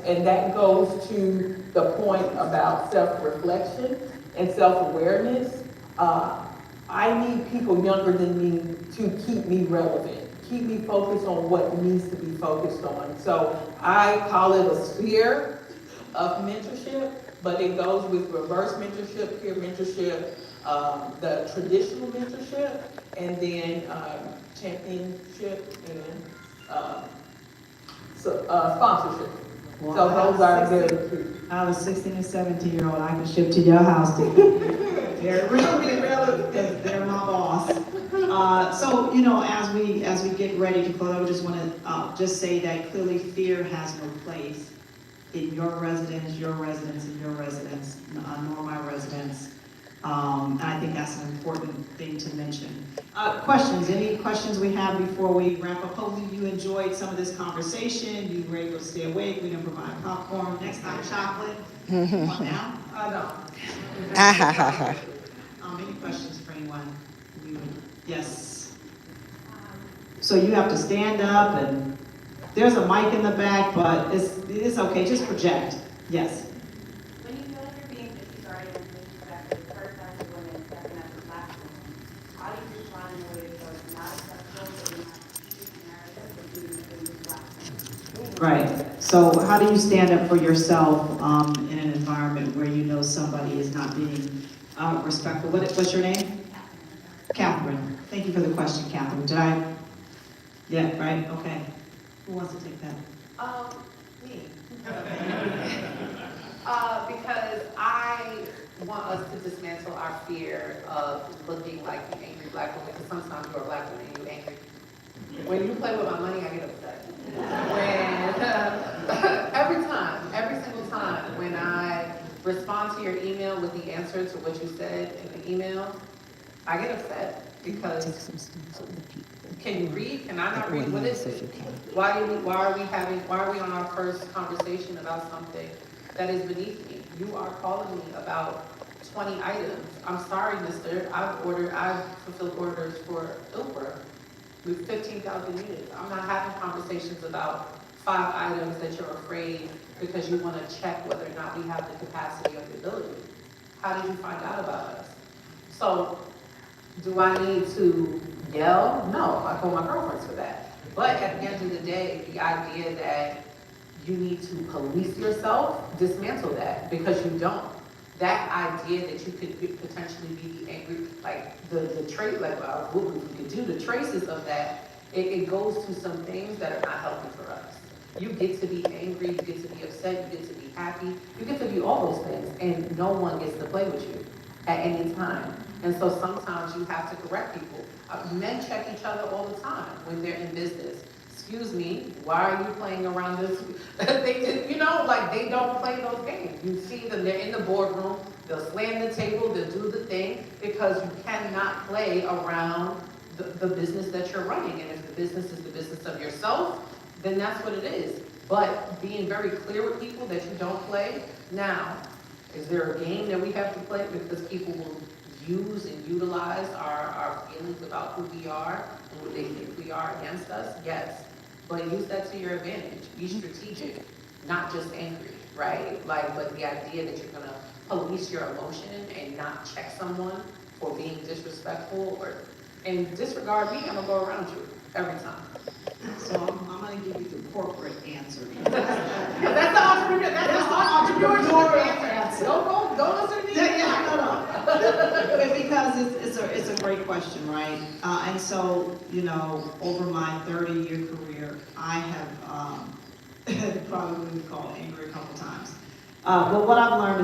And that goes to the point about self-reflection and self-awareness. I need people younger than me to keep me relevant, keep me focused on what needs to be focused on. So I call it a sphere of mentorship, but it goes with reverse mentorship, peer mentorship, the traditional mentorship, and then championship and sponsorship. Well, So those are very key. I have a 16 and 17-year-old I can ship to your house to. They're really relevant because they're my boss. So, as we get ready to close, I just want to just say that clearly fear has no place in your residence, and your residence, nor my residence. And I think that's an important thing to mention. Questions, any questions we have before we wrap up? Hopefully you enjoyed some of this conversation, you were able to stay awake, we didn't provide popcorn, next time chocolate. Come on now. No. Any questions for anyone? Yes. So you have to stand up and there's a mic in the back, but it's okay, just project. Yes. When you feel like you're being disregarded and disrespected, first as a woman, second as a black woman, how do you respond in a way so it's not acceptable that you have a narrative that you as black women? Right. So how do you stand up for yourself in an environment where you know somebody is not being respectful? What's your name? Catherine. Thank you for the question, Catherine. Did I? Yeah, right? Okay. Who wants to take that? Me. Because I want us to dismantle our fear of looking like an angry black woman, because sometimes you're a black woman and you're angry. When you play with my money, I get upset. Every single time, when I respond to your email with the answer to what you said in the email, I get upset because can you read? Can I not read? What is it? Why are we on our first conversation about something that is beneath me? You are calling me about 20 items. I'm sorry, mister. I've fulfilled orders for Uber with 15,000 units. I'm not having conversations about 5 items that you're afraid because you want to check whether or not we have the capacity or the ability. How did you find out about us? So, do I need to yell? No, I call my girlfriends for that. But at the end of the day, the idea that you need to police yourself, dismantle that, because you don't. That idea that you could potentially be angry, like the trait, like what we could do, the traces of that, it goes to some things that are not healthy for us. You get to be angry, you get to be upset, you get to be happy, you get to be all those things, and no one gets to play with you at any time. And so sometimes you have to correct people. Men check each other all the time when they're in business. Excuse me, why are you playing around this? They don't play those games. You see them, they're in the boardroom, they'll slam the table, they'll do the thing, because you cannot play around the business that you're running. And if the business is the business of yourself, then that's what it is. But being very clear with people that you don't play. Now, is there a game that we have to play because people will use and utilize our feelings about who we are and what they think we are against us? Yes. But use that to your advantage. Be strategic, not just angry, right? But the idea that you're gonna police your emotion and not check someone for being disrespectful and disregard me, I'm gonna go around you every time. So I'm gonna give you the corporate answer. That's the entrepreneurial answer. Don't listen to me. No. Because it's a great question, right? And so, over my 30-year career, I have probably been called angry a couple times. But what I've learned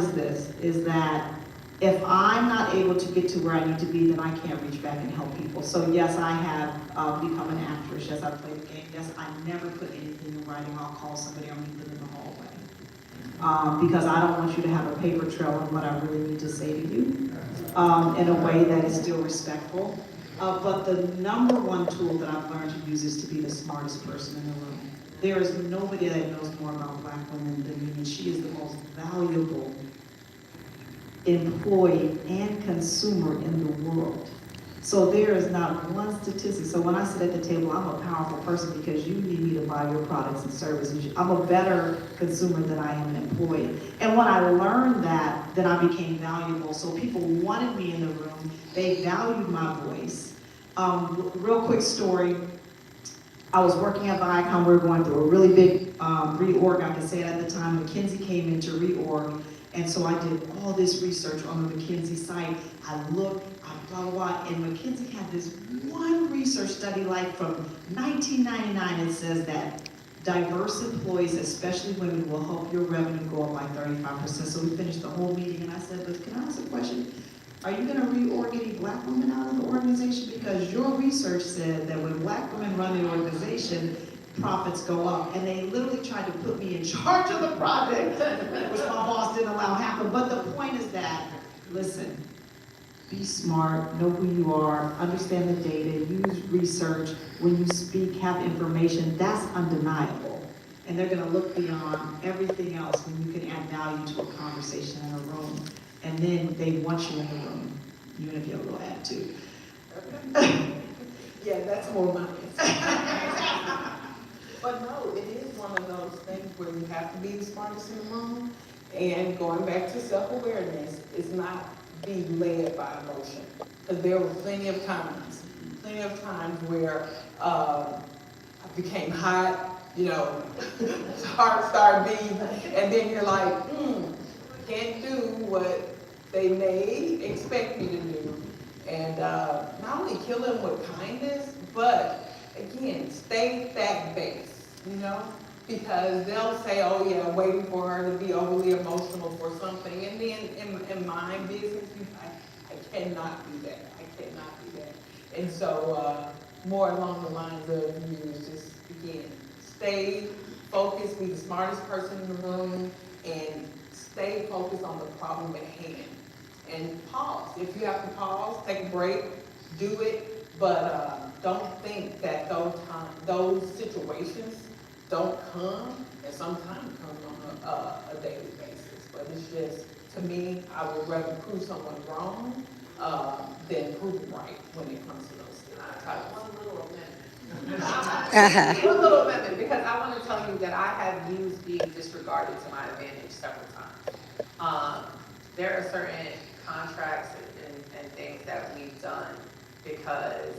is that if I'm not able to get to where I need to be, then I can't reach back and help people. So yes, I have become an actress. Yes, I play the game. Yes, I never put anything in writing. I'll call somebody or meet them in the hallway. Because I don't want you to have a paper trail of what I really need to say to you in a way that is still respectful. But the number one tool that I've learned to use is to be the smartest person in the room. There is nobody that knows more about Black women than me, and she is the most valuable employee and consumer in the world. So there is not one statistic. So when I sit at the table, I'm a powerful person because you need me to buy your products and services. I'm a better consumer than I am an employee. And when I learned that, then I became valuable. So people wanted me in the room. They valued my voice. Real quick story. I was working at Viacom. We were going through a really big reorg. I can say it at the time. McKinsey came into reorg. And so I did all this research on the McKinsey site. I looked, blah, blah, blah, and McKinsey had this one research study like from 1999. It says that diverse employees, especially women, will help your revenue go up by 35%. So we finished the whole meeting and I said, but can I ask a question? Are you gonna reorg any Black women out of the organization? Because your research said that when Black women run the organization, profits go up. And they literally tried to put me in charge of the project, which my boss didn't allow happen. But the point is that, listen, be smart, know who you are, understand the data, use research. When you speak, have information, that's undeniable. And they're gonna look beyond everything else when you can add value to a conversation in a room. And then they want you in the room, even if you have a little attitude. Yeah, that's more money. But no, it is one of those things where you have to be the smartest in the room. And going back to self-awareness, is not be led by emotion. Because there were plenty of times where I became hot, heart started beating, and then you're like, can't do what they may expect me to do. And not only kill them with kindness, but again, stay fact-based, because they'll say, oh yeah, waiting for her to be overly emotional for something. And then in my business, I cannot do that. I cannot do that. And so more along the lines of you just, again, stay focused, be the smartest person in the room, and stay focused on the problem at hand. And pause. If you have to pause, take a break, do it, but don't think that those situations don't come, and sometimes come on a daily basis. But it's just, to me, I would rather prove someone wrong than prove them right when it comes to those types. One little amendment. One little amendment, because I want to tell you that I have used being disregarded to my advantage several times. There are certain contracts and things that we've done because,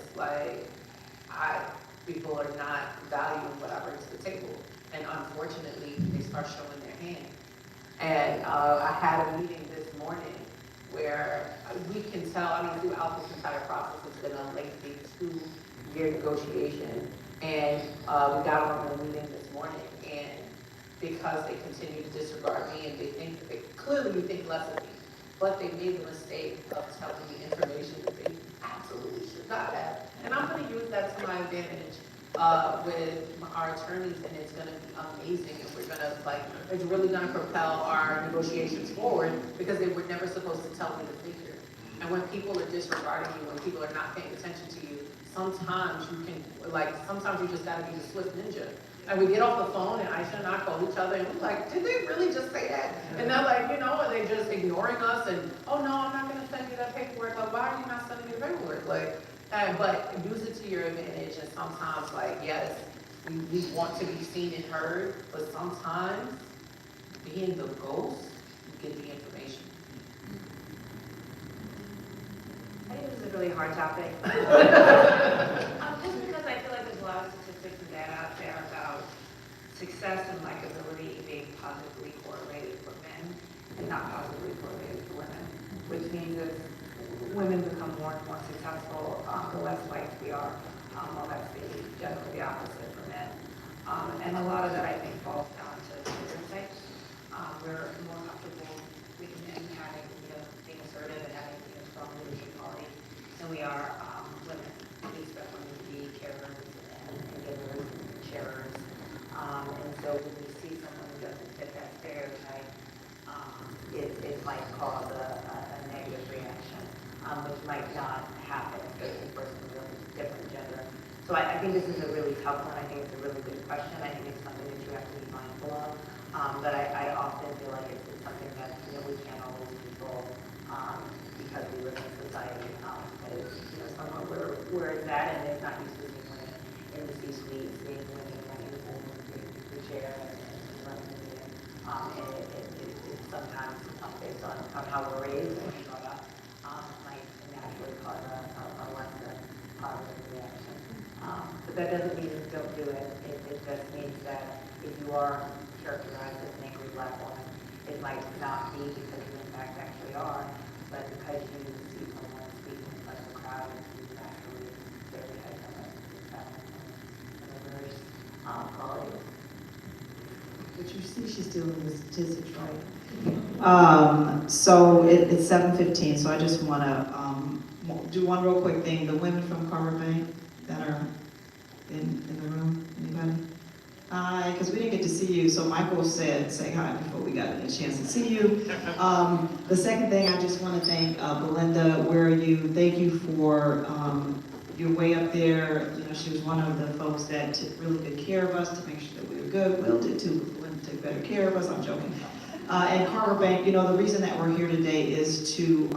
people are not valuing what I bring to the table, and unfortunately, they start showing their hand. And I had a meeting this morning where we can tell, throughout this entire process, it's been a lengthy 2-year negotiation, and we got on a meeting this morning, and because they continue to disregard me, and they think that they clearly think less of me, but they made the mistake of telling me information that they absolutely should not have. And I'm going to use that to my advantage with our attorneys, and it's going to be amazing. And we're going to, it's really going to propel our negotiations forward, because they were never supposed to tell me the figure. And when people are disregarding you, when people are not paying attention to you, sometimes you can, sometimes you just got to be the swift ninja. And we get off the phone, and Aisha and I call each other, and we're like, did they really just say that? And they're like, are they just ignoring us? And, oh no, I'm not going to send you that paperwork. Why are you not sending me the paperwork? But use it to your advantage. And sometimes, yes, we want to be seen and heard, but sometimes being the ghost, you get the information. I think this is a really hard topic. Just because I feel like there's a lot of statistics and data out there about success and likability being positively correlated for men and not positively correlated for women, which means that women become more and more successful, the less liked we are, while that's generally the opposite for men. And a lot of that, I think, falls down to stereotypes. We're more comfortable with men having, being assertive and having strong leadership qualities than we are women. We expect women to be carers and givers and sharers. And so when we see someone who doesn't fit that stereotype, it might cause a negative reaction, which might not happen if there's a person with a different gender. So I think this is a really tough one. I think it's a really good question. I think it's something that you have to be mindful of. But I often feel like it's something that we can't always control because we live in a society that is somewhat where it's at, and it's not used to seeing women in the C-suite, seeing women running the chair and running the meeting. And it sometimes based on how we're raised and brought up, might naturally cause a less than positive reaction. But that doesn't mean don't do it. It just means that if you are characterized as an angry black woman, it might not be because you in fact actually are, but because you see someone speaking in front of a crowd and you naturally stereotype them as reverse qualities. But you see she's dealing with statistics, right? So it's 7:15, so I just want to do one real quick thing. The women from Carver Bank that are in the room, anybody? Hi, because we didn't get to see you, so Michael said, say hi before we got a chance to see you. The second thing, I just want to thank Belinda, where are you? Thank you for your way up there. You know, she was one of the folks that took really good care of us to make sure that we were good. Will did too, but Belinda took better care of us, I'm joking. And Carver Bank, you know, the reason that we're here today is to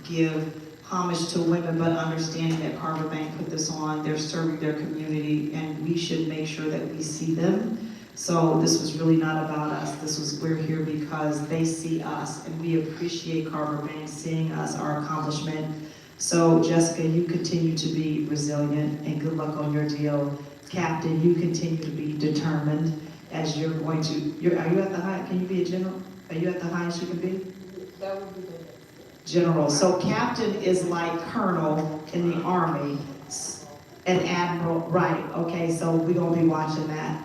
give homage to women, but understanding that Carver Bank put this on, they're serving their community, and we should make sure that we see them. So this was really not about us. We're here because they see us, and we appreciate Carver Bank seeing us, our accomplishment. So Jessica, you continue to be resilient, and good luck on your deal. Captain, you continue to be determined as you're going to, are you at the high, can you be a general? Are you at the highest you can be? That would be the General. So captain is like colonel in the Army, and admiral, right? Okay, so we're gonna be watching that.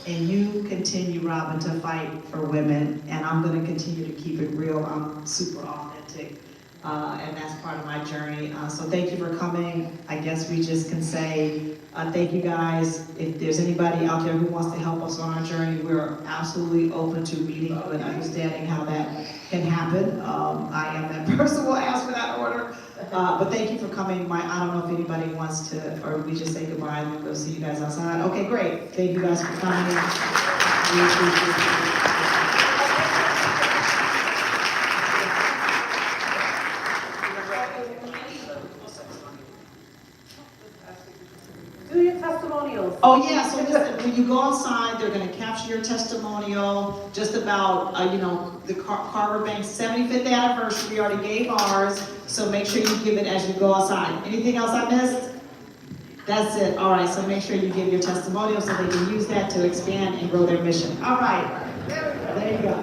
And you continue, Robin, to fight for women, and I'm gonna continue to keep it real. I'm super authentic, and that's part of my journey. So thank you for coming. I guess we just can say thank you guys. If there's anybody out there who wants to help us on our journey, we're absolutely open to meeting you and understanding how that can happen. I am that person who will ask for that order. But thank you for coming. I don't know if anybody wants to, or we just say goodbye and then we'll see you guys outside. Okay, great. Thank you guys for coming. We appreciate it. Do your testimonials. Oh yeah, so listen, when you go outside, they're gonna capture your testimonial, just about, the Carver Bank's 75th anniversary, we already gave ours, so make sure you give it as you go outside. Anything else I missed? That's it, all right, so make sure you give your testimonial so they can use that to expand and grow their mission. All right, there you go.